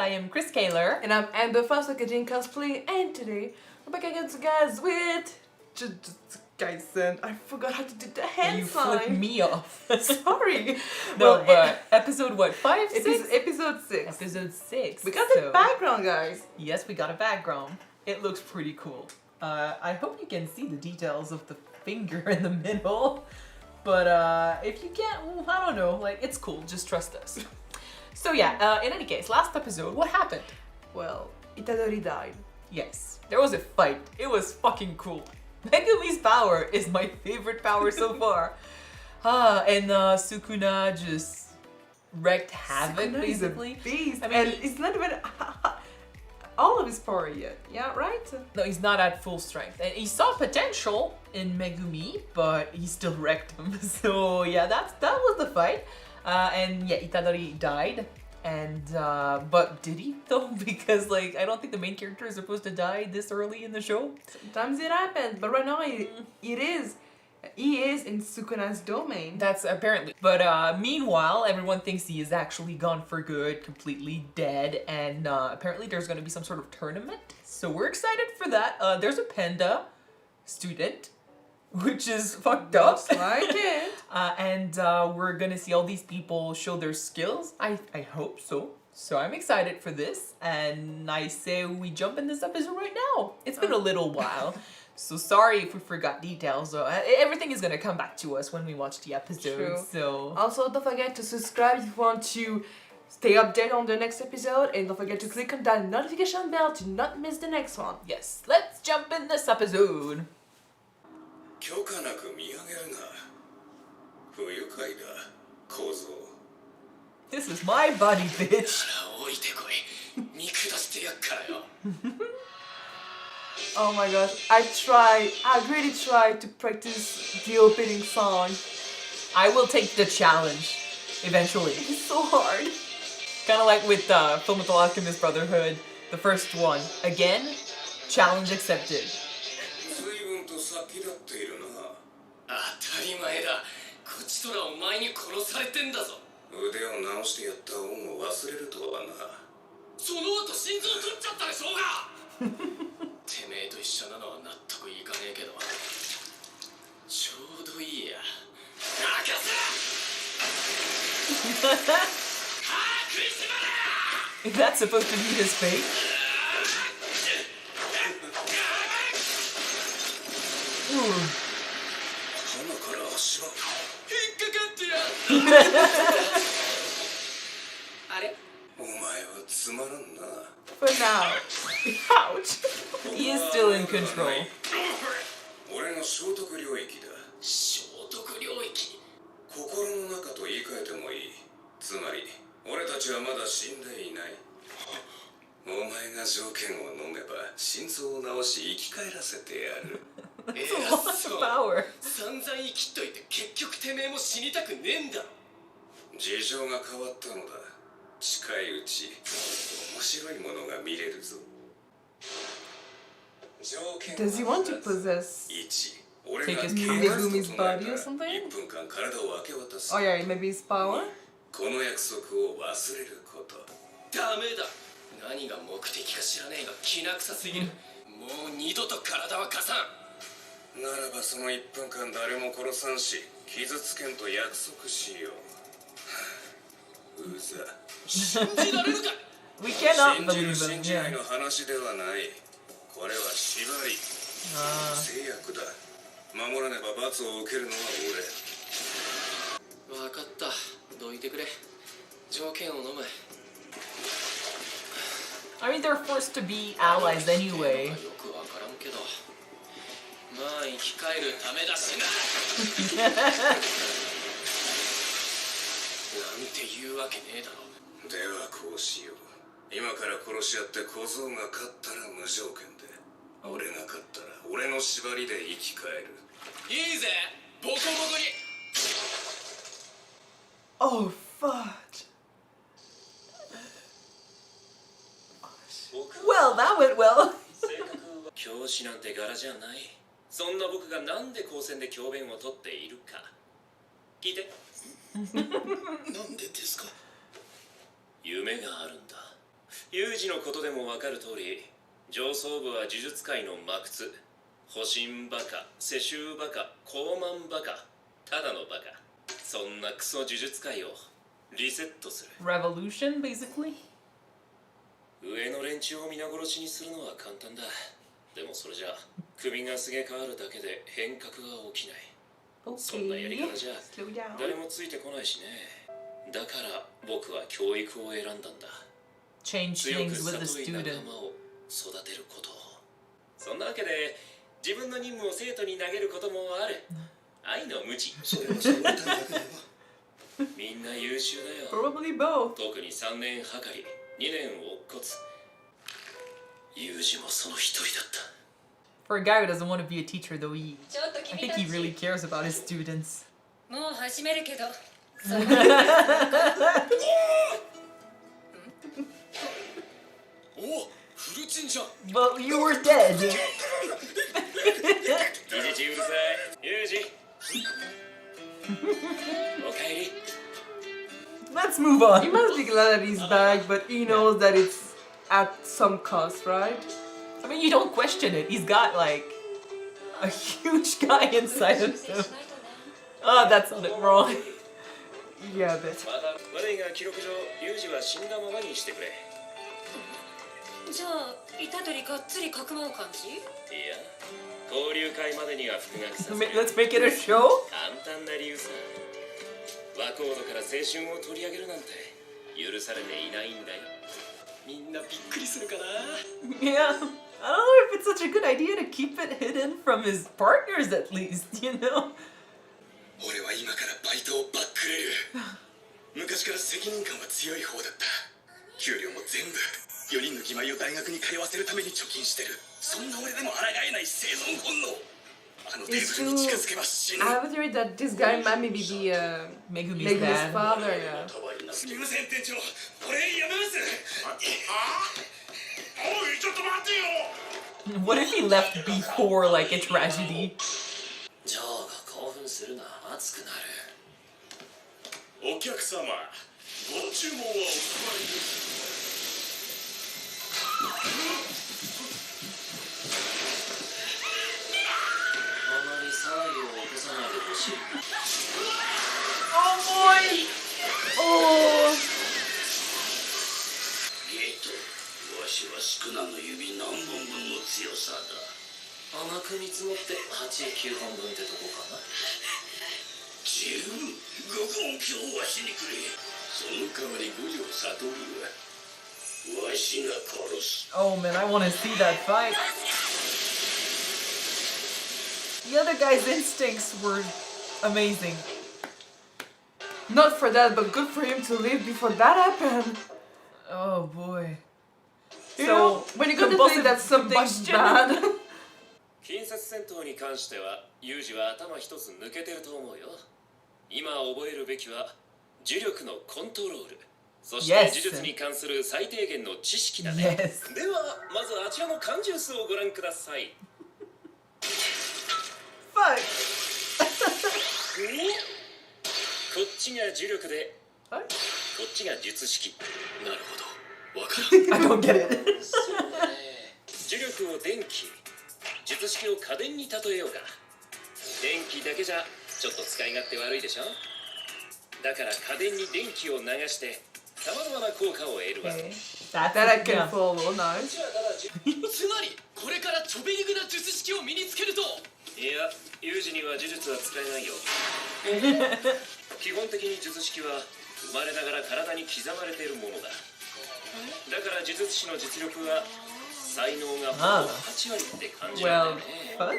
I am Chris Kaler. And I'm Amber Foster Kyuujin cosplay, and today we're back again, guys, with Jujutsu Kaisen. I forgot how to do the hand sign. You flipped me off. Sorry. No, but episode what? 5, 6? Episode 6. Episode 6. We got the background, guys. Yes, we got a background. It looks pretty cool. I hope you can see the details of the finger in the middle. But if you can't, well, I don't know. Like, it's cool. Just trust us. So yeah, in any case, last episode, what happened? Well, Itadori died. Yes, there was a fight. It was fucking cool. Megumi's power is my favorite power so far. And Sukuna just wreaked havoc, Sukuna basically. Is a beast. I mean, and it's not even all of his power yet. Yeah, right? No, he's not at full strength. And he saw potential in Megumi, but he still wrecked him. So yeah, that was the fight. And yeah, Itadori died. And but did he though? Because like I don't think the main character is supposed to die this early in the show. Sometimes it happens, but right now he is in Sukuna's domain. That's apparently. But meanwhile, everyone thinks he is actually gone for good, completely dead, and apparently there's going to be some sort of tournament. So we're excited for that. There's a panda student, which is fucked up. Just like it. And we're gonna see all these people show their skills. I hope so. So I'm excited for this, and I say we jump in this episode right now. It's been a little while. So sorry if we forgot details. Everything is gonna come back to us when we watch the episode. True. So also, don't forget to subscribe if you want to stay updated on the next episode, and don't forget to click on that notification bell to not miss the next one. yes, let's jump in this episode. 許可なく見上げるな。不愉快だ、小僧。 This is my body, bitch. 降りてこい。見下してやっからよ。 Oh my gosh, I really tried to practice the opening song. I will take the challenge eventually. It's so hard. Kind of like with Fullmetal Alchemist Brotherhood, the first one. Again, challenge accepted. 随分と先立っているな。当たり前だ。こちとらお前に殺されてんだぞ。腕を直してやった恩を忘れるとはな。その後心臓取っちゃったでしょうが。てめえと一緒なのは納得いかねえけど。ちょうどいいや。任せ。食いしばれ。 Is that supposed to be his fate? Ooh. 鼻から足は引っかかってや。あれ？お前はつまらんな。 For now. Ouch. He is still in control. 俺の聖徳領域だ。聖徳領域。心の中と言い換えてもいい。つまり俺たちはまだ死んでいない。お前が条件を飲めば心臓を治し生き返らせてやる。It's a lot of power. 散々生きっといて結局てめえも死にたくねえんだろ。事情が変わったのだ。近いうち面白いものが見れるぞ。 Does he want to possess Take his Megumi's body or something? 1分間体を明け渡す。 Oh yeah, maybe his power? この約束を忘れること。ダメだ。何が目的か知らねえがきな臭すぎる。もう二度と体は貸さん。ならばその1分間誰も殺さんし、傷つけんと約束しよう。うざ。信じられるか。 We cannot 信じ believe る him. 信じな Yeah. いの話ではない。これは縛り。制約だ。守らねば罰を受けるのは俺。分かった。どいてくれ。条件を飲む。 I mean, they're forced to be allies anyway. よくわからんけど。まあ生き返るためだしな。なんて言うわけねえだろ。ではこうしよう。今から殺し合って小僧が勝ったら無条件で。俺が勝ったら俺の縛りで生き返る。いいぜ。ボコボコに。 Oh, fudge. Well, that went well. 教師なんて柄じゃない。そんな僕がなんで高専で教鞭を取っているか。聞いて。なんでですか。夢があるんだ。ユージのことでもわかる通り、上層部は呪術界の魔窟、保身バカ、世襲バカ、高慢バカ、ただのバカ。そんなクソ呪術界をリセットする。 Revolution, basically. 上の連中を皆殺しにするのは簡単だ。でもそれじゃ首がすげ替わるだけで変革が起きない。そんなやり方じゃ Slow down. 誰もついてこないしね。だから僕は教育を選んだんだ。 Change 強く things with the 悟り仲 student. 間を育てること。そんなわけで自分の任務を生徒に投げることもある。愛の無知。それはそうだけだわ。みんな優秀だよ。 Probably both. 特に3年はかり、2年乙骨。ユージもその一人だった。 For a guy who doesn't want to be a teacher, though, I ちょっと think 君た he ち really cares about his students. もう始めるけどお、フルチンじゃん。 But you were dead. いじちうるさい。ユージ。おかえり。 Let's move He on. must be glad that he's back, but he knows that it's at some cost, right? I mean, you don't question it. He's got like a huge guy inside of 修 him. 正しないとね Oh, that sounded wrong. Yeah, a bit. また悪いが記録上ユージは死んだままにしてくれ。じゃあ虎杖がっつりかくまう感じいや、交流会までには復学させる。 Let's make it a show. 簡単な理由さ。和コードから青春を取り上げるなんて許されていないんだよ。みんなびっくりするかな。 Yeah. I don't know if it's such a good idea to keep it hidden from his partners, at least, you know? 俺は今からバイトをバックれる。昔から責任感は強い方だった。給料も全部4人の義妹を大学に通わせるために貯金してる。そんな俺でも抗えない生存本能。あのテー It's ブルに近 true. づけば死ぬ。 I have a theory that this guy might maybe be Megumi's Megumi's dad. father, yeah. すみません店長、これやめます。おいちょっと待ってよ。 What if he left before, like, a tragedy? ジョーが興奮するな、熱くなる。お客様、ご注文はお決まりです。あまり騒ぎを起こさないでほしい。 Oh boy! Oh! ゲート、わしはスクナの指何本分の強さだ。甘く見積もって8、9本分ってとこかな。十分、ご根拠をわしにくれ。その代わり五条悟はわしが殺す。 Oh man, I want to see that fight. The other guy's instincts were amazing. Not for that, but good for him to live before that happened. Oh boy. You know, when you go to think that something's bad. 近接戦闘に関してはユージは頭一つ抜けてると思うよ。今覚えるべきは呪力のコントロール、そして Yes. 呪術に関する最低限の知識だね。 Yes. ではまずあちらの缶ジュースをご覧ください。 Fuck. こっちが呪力で、 What? こっちが術式。なるほど、わかる。 I don't get it. 呪力を電気、術式を家電に例えようか。電気だけじゃちょっと使い勝手悪いでしょ。だから家電に電気を流してさまざまな効果を得るわ。 Okay. That's That I it, can yeah. follow, nice. つまりこれからちょべりぐな術式を身につけると。いや、ユージには呪術は使えないよ。基本的に術式は生まれながら体に刻まれているものだ。だから呪術師の実力は才能がほぼ8割って感じなんだ Well, よね。 what?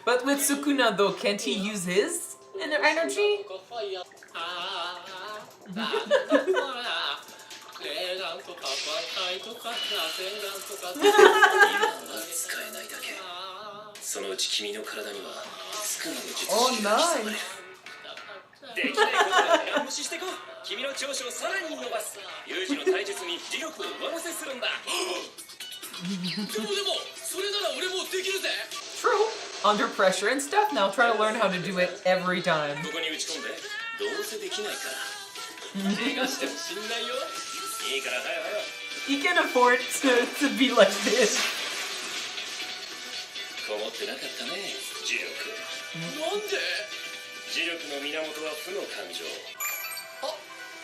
But with Sukuna though, can't he use his energy? 使えないだけ。そのうち君の体にはスクナの術 Oh, 式が刻まれ nice. できないことは無視してこう。君の長所をさらに伸ばす。有事の体術に磁力を上乗せするんだ。でもそれなら俺もできるぜ。 True. Under pressure and stuff. Now try to learn how to do it every time. ここに打ち込んで。どうせできないから。怪我しても死んないよ。いいから早よ早よ。 He can afford to be like this. こもってなかったね、磁力。なんで？磁力の源は負の感情。あ、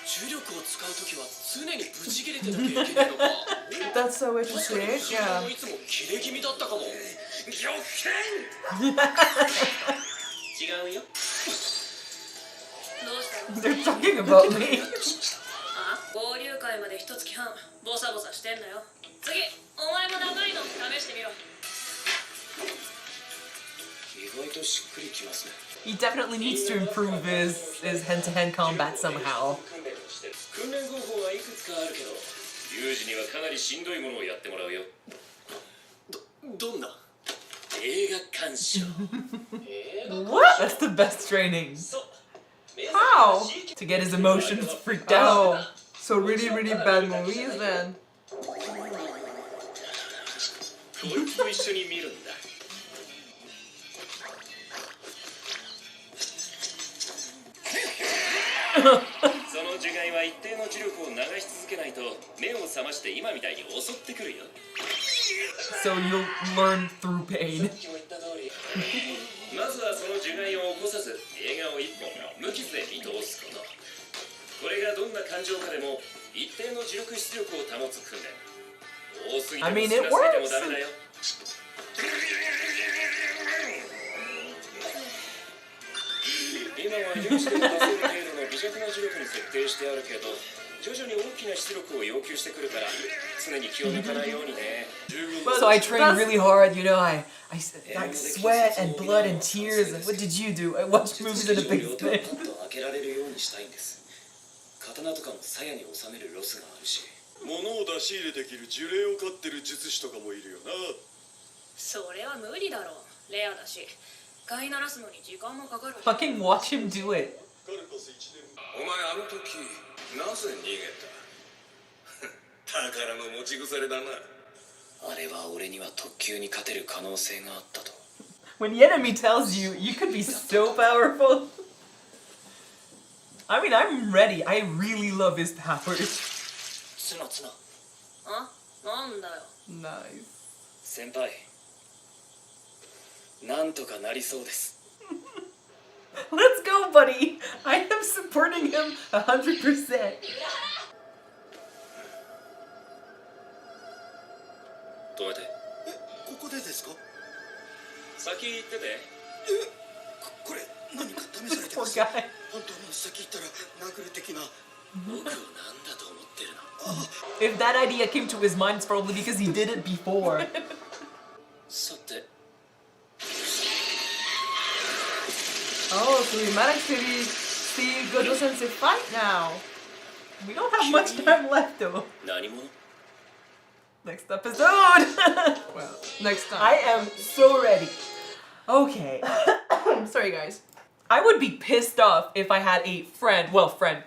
重力を使うときは常にブチ切れてなきゃいけないのか。 That's the way to say it, yeah. いつも切れ気味だったかも。玉剣。違うよ。どうしたの？ They're talking about me. あ、合流会まで一月半ボサボサしてんだよ。次、お前も長いの試してみろ。意外としっくりきますね。 He definitely needs to improve his hand-to-hand combat somehow. 訓練方法はいくつかあるけど、有事にはかなりしんどいものをやってもらうよ。どんな？映画鑑賞。 What? That's the best training. How? To get his emotions freaked Oh, out. so really, really bad movies then. こいつと一緒に見るんだ。その樹害は一定の磁力を流し続けないと目を覚まして今みたいに襲ってくるよ。 So you'll learn through pain. まずはその樹害を起こさず映画を一本無傷で見通すこと。これがどんな感情下でも一定の磁力出力を保つ訓練。多すぎても I mean, 少 it なすぎてもダメだよ。今は有志でも出せる程度の微弱な磁力に設定してあるけど、徐々に大きな出力を要求してくるから常に気を抜かないようにね。 So I trained really hard, you know, I like sweat and blood and tears. And what did you do? I watched movies in the 両手を basement. パッと開けられるようにしたいんです。刀とかも鞘に収めるロスがあるし。物を出し入れできる呪霊を飼ってる術師とかもいるよな。それは無理だろう。レアだし、飼いならすのに時間もかかる。 Fucking watch him do it. お前あの時なぜ逃げた？宝の持ち腐れだな。あれは俺には特級に勝てる可能性があったと。 When the enemy tells you, you could be so powerful. I mean, I'm ready. I really love his powers. つなつな。あ、なんだよ。 Nice. 先輩。なんとかなりそうです。 Let's go, buddy. I am supporting him 100%. どうやって？ここでですか？先行ってて。これ何か試されて Poor ます。 guy. 本当に先行ったら殴る的な。僕をなんだと思ってるの？ If that idea came to his mind, it's probably because he did it before. さて。 Oh, so we might actually see Gojo Sensei fight now. We don't have much time left, though. 何者？ Next episode. Well, next time. I am so ready. Okay. Sorry, guys. I would be pissed off if I had a friend. Well, friend.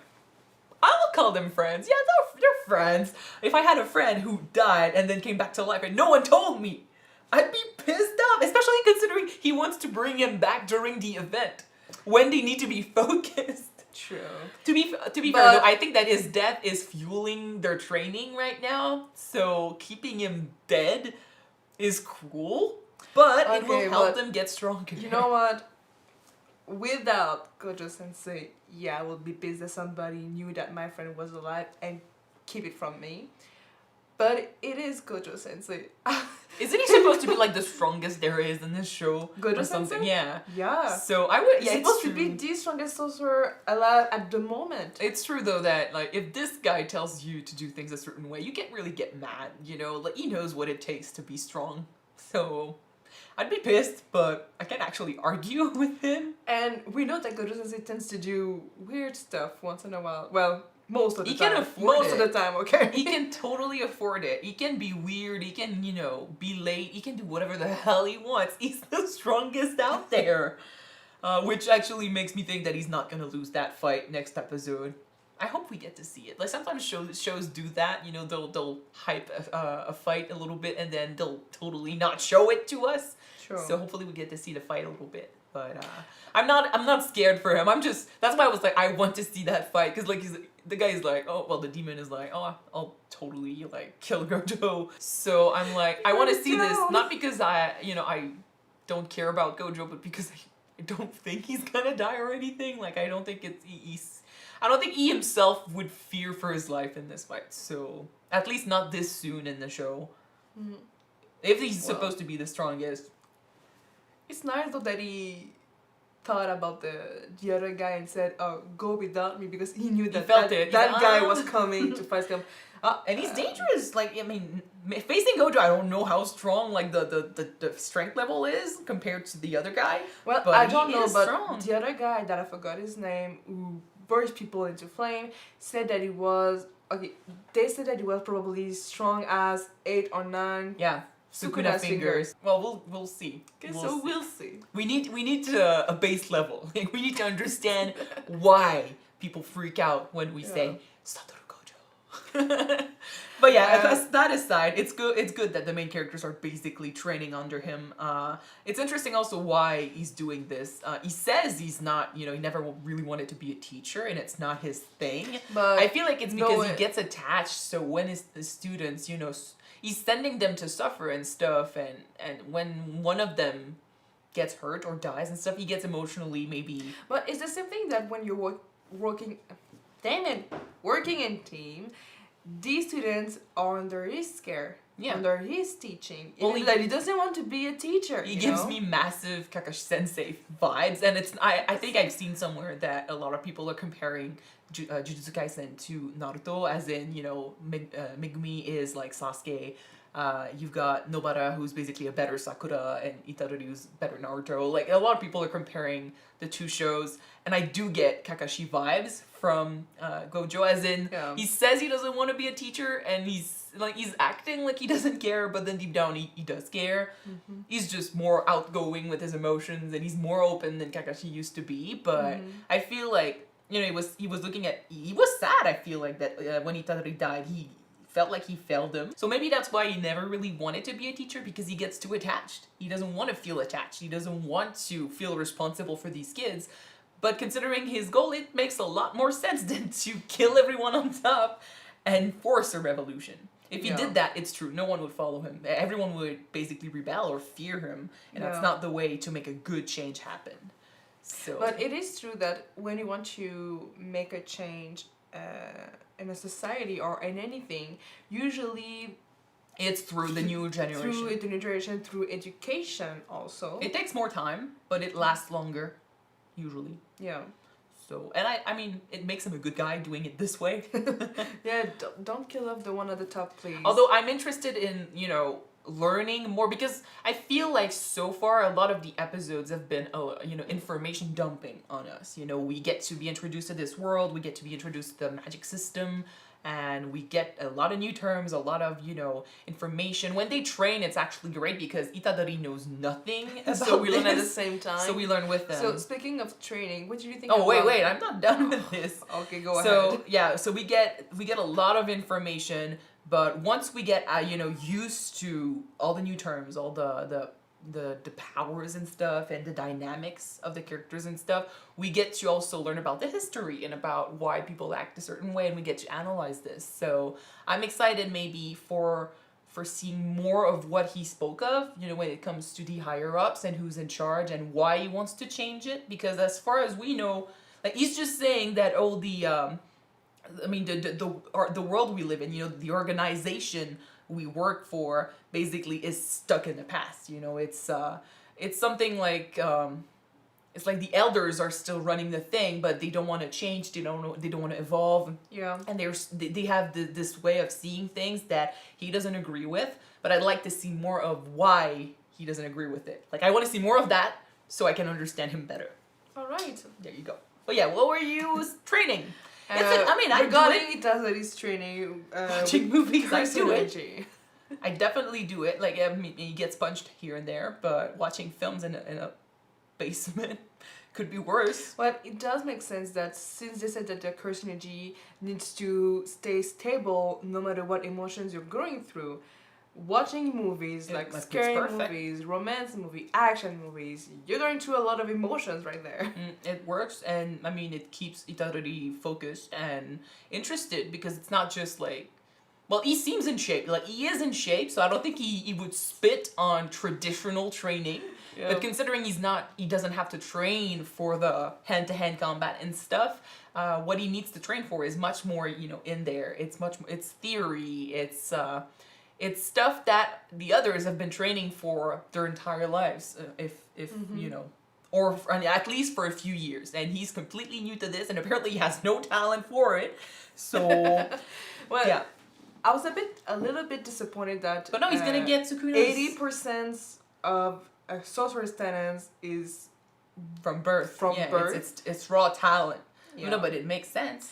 I'll call them friends. Yeah, they're friends. If I had a friend who died and then came back to life and no one told me, I'd be pissed off. Especially considering he wants to bring him back during the event when they need to be focused. True. To be fair, though, I think that his death is fueling their training right now. So keeping him dead is cool, but it will Okay, help but them get stronger. You know what? Without Gojo Sensei, yeah, I would be pissed that somebody knew that my friend was alive and keep it from me. But it is Gojo Sensei. Isn't he supposed to be like the strongest there is in this show? Gojo or something? Sensei? Yeah. Yeah. So I would. He's Yeah, supposed it's to be true. the strongest sorcerer alive at the moment. It's true though that like if this guy tells you to do things a certain way, you can't really get mad. You know, like he knows what it takes to be strong. So I'd be pissed, but I can't actually argue with him. And we know that Gojo Sensei tends to do weird stuff once in a while. Well, most of the He time. can afford most it. of the time, okay? He can totally afford it. He can be weird. He can, you know, be late. He can do whatever the hell he wants. He's the strongest out there. Which actually makes me think that he's not gonna lose that fight next episode. I hope we get to see it. Like sometimes shows do that. You know, they'll hype a fight a little bit and then they'll totally not show it to us. Sure. So hopefully we get to see the fight a little bit. But I'm not scared for him. That's why I was like, I want to see that fight, because like the guy is like, oh well, the demon is like, oh, I'll totally like kill Gojo. So I'm like, I want to see this, not because I don't care about Gojo, but because I don't think he's gonna die or anything. Like I don't think I don't think he himself would fear for his life in this fight. So at least not this soon in the show. Mm-hmm. If he's supposed to be the strongest. It's nice though that he thought about the other guy and said, "Oh, go without me," because he knew that that guy was coming to fight him. And he's dangerous. Like I mean, facing Gojo, I don't know how strong like the strength level is compared to the other guy. Well, but I don't know, but strong. the other guy that I forgot his name, who burst people into flame, said that he was okay. They said that he was probably strong as 8 or 9. Yeah. Sukuna fingers. Well, we'll see. We'll see. We need a base level. Like we need to understand why people freak out when we say Satoru Gojo. But yeah, that aside, it's good. It's good that the main characters are basically training under him. It's interesting also why he's doing this. He says he's not. He never really wanted to be a teacher, and it's not his thing. But I feel like it's because he gets attached. So when the students, he's sending them to suffer and stuff, and when one of them gets hurt or dies and stuff, he gets emotionally maybe. But it's the same thing that when you're working in team, these students are under his care, under his teaching. Well, he doesn't want to be a teacher. He gives me massive Kakashi Sensei vibes, and I think I've seen somewhere that a lot of people are comparing Jujutsu Kaisen to Naruto, as in Megumi is like Sasuke. You've got Nobara, who's basically a better Sakura, and Itadori, who's better Naruto. Like a lot of people are comparing the two shows, and I do get Kakashi vibes from Gojo, as in he says he doesn't want to be a teacher, and he's acting like he doesn't care, but then deep down he does care. Mm-hmm. He's just more outgoing with his emotions, and he's more open than Kakashi used to be. But I feel like he was sad. I feel like that when Itadori died, he felt like he failed him. So maybe that's why he never really wanted to be a teacher, because he gets too attached. He doesn't want to feel attached. He doesn't want to feel responsible for these kids. But considering his goal, it makes a lot more sense than to kill everyone on top and force a revolution. If he did that, it's true, no one would follow him. Everyone would basically rebel or fear him, and that's not the way to make a good change happen. So. But it is true that when you want to make a change in a society or in anything, usually it's through the new generation. Through education also. It takes more time, but it lasts longer, usually. Yeah. So, and I mean, it makes him a good guy doing it this way. Yeah, don't kill off the one at the top, please. Although I'm interested in, learning more, because I feel like so far a lot of the episodes have been information dumping on us. We get to be introduced to this world, we get to be introduced to the magic system, and we get a lot of new terms, a lot of information. When they train, it's actually great because Itadori knows nothing, so we learn at the same time. So we learn with them. So speaking of training, what do you think? Oh wait, I'm not done with this. Okay, go ahead. So we get a lot of information. But once we get used to all the new terms, all the powers and stuff, and the dynamics of the characters and stuff, we get to also learn about the history and about why people act a certain way, and we get to analyze this. So I'm excited maybe for seeing more of what he spoke of, when it comes to the higher ups and who's in charge and why he wants to change it. Because as far as we know, like he's just saying that the world we live in, the organization we work for basically is stuck in the past. It's something like it's like the elders are still running the thing, but they don't want to change. They don't want to evolve. Yeah. And they have this way of seeing things that he doesn't agree with. But I'd like to see more of why he doesn't agree with it. Like I want to see more of that so I can understand him better. All right. There you go. But yeah, what were you training? Regarding Itadori's training, watching movies, I do it. I definitely do it. Like, he gets punched here and there, but watching films in a basement could be worse. But it does make sense that since they said that the curse energy needs to stay stable no matter what emotions you're going through, watching movies, like scary movies, romance movie, action movies, you're going through a lot of emotions right there. It works, and I mean, it keeps Itadori focused and interested because it's not just like, well, he seems in shape. Like, he is in shape, so I don't think he would spit on traditional training. Yeah. But considering he doesn't have to train for the hand-to-hand combat and stuff, what he needs to train for is much more, in there. It's theory, it's stuff that the others have been training for their entire lives, if or at least for a few years. And he's completely new to this, and apparently he has no talent for it. So, well, yeah. I was a little bit disappointed that. But no, he's gonna get Sukuna's. 80% of a sorcerer's talents is from birth. From birth. It's raw talent. Yeah. No, but it makes sense.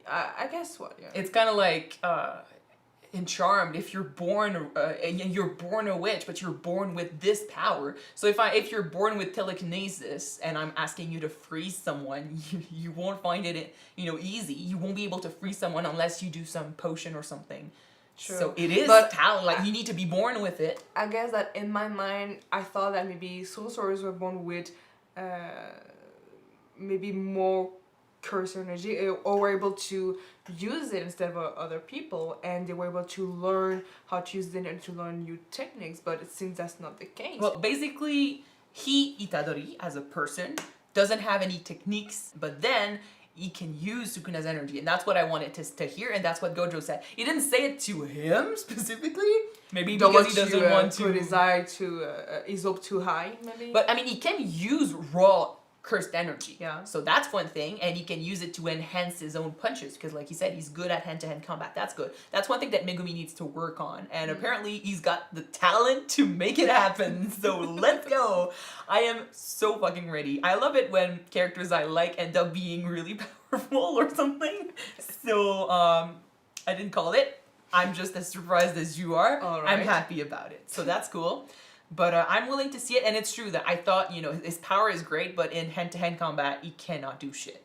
I guess what? Yeah. It's kind of like in Charmed. If you're born and you're born a witch, but you're born with this power. So if you're born with telekinesis and I'm asking you to freeze someone, you won't find it easy. You won't be able to freeze someone unless you do some potion or something. True. So it is talent. Like, you need to be born with it. I guess that in my mind, I thought that maybe sorcerers were born with maybe more curse energy, or were able to use it instead of other people, and they were able to learn how to use it and to learn new techniques, but it seems that's not the case. Well, basically, Itadori, as a person, doesn't have any techniques, but then he can use Sukuna's energy, and that's what I wanted to hear, and that's what Gojo said. He didn't say it to him specifically, maybe because he doesn't want to... put his eye to, his hope too high, maybe? But, I mean, he can use raw cursed energy. Yeah. So that's one thing, and he can use it to enhance his own punches, because like he said, he's good at hand-to-hand combat. That's good. That's one thing that Megumi needs to work on, and apparently he's got the talent to make it happen. So let's go. I am so fucking ready. I love it when characters I like end up being really powerful or something. So I didn't call it. I'm just as surprised as you are. All right. I'm happy about it. So that's cool. But I'm willing to see it, and it's true that I thought, his power is great, but in hand-to-hand combat, he cannot do shit.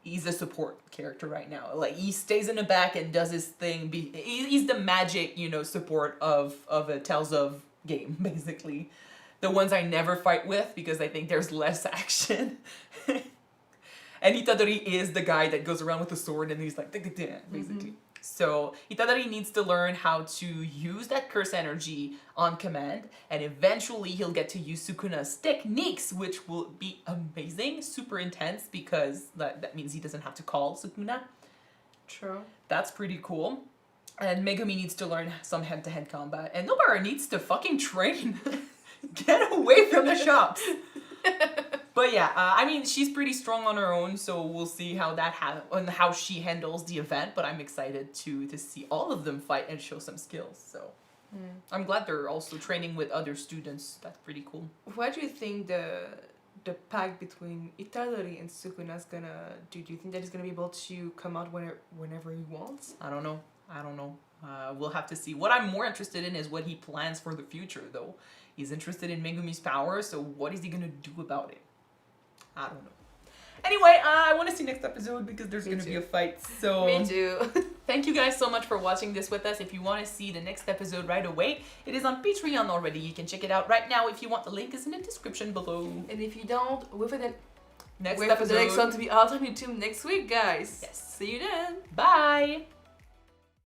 He's a support character right now. Like, he stays in the back and does his thing. He's the magic, support of a Tales of game, basically. The ones I never fight with, because I think there's less action. And Itadori is the guy that goes around with a sword, and he's like, basically. So Itadori needs to learn how to use that curse energy on command, and eventually he'll get to use Sukuna's techniques, which will be amazing, super intense, because that means he doesn't have to call Sukuna. True. That's pretty cool. And Megumi needs to learn some hand-to-hand combat, and Nobara needs to fucking train. Get away from the shops. But yeah, I mean, she's pretty strong on her own, so we'll see how how she handles the event. But I'm excited to see all of them fight and show some skills. So I'm glad they're also training with other students. That's pretty cool. What do you think the pact between Itadori and Sukuna is gonna do? Do you think that he's gonna be able to come out whenever he wants? I don't know. We'll have to see. What I'm more interested in is what he plans for the future, though. He's interested in Megumi's power, so what is he gonna do about it? I don't know. Anyway, I want to see next episode because there's going to be a fight. So Me too. Thank you guys so much for watching this with us. If you want to see the next episode right away, it is on Patreon already. You can check it out right now if you want. The link is in the description below. And if you don't, wait for the next next one to be out on YouTube next week, guys. Yes. See you then. Bye.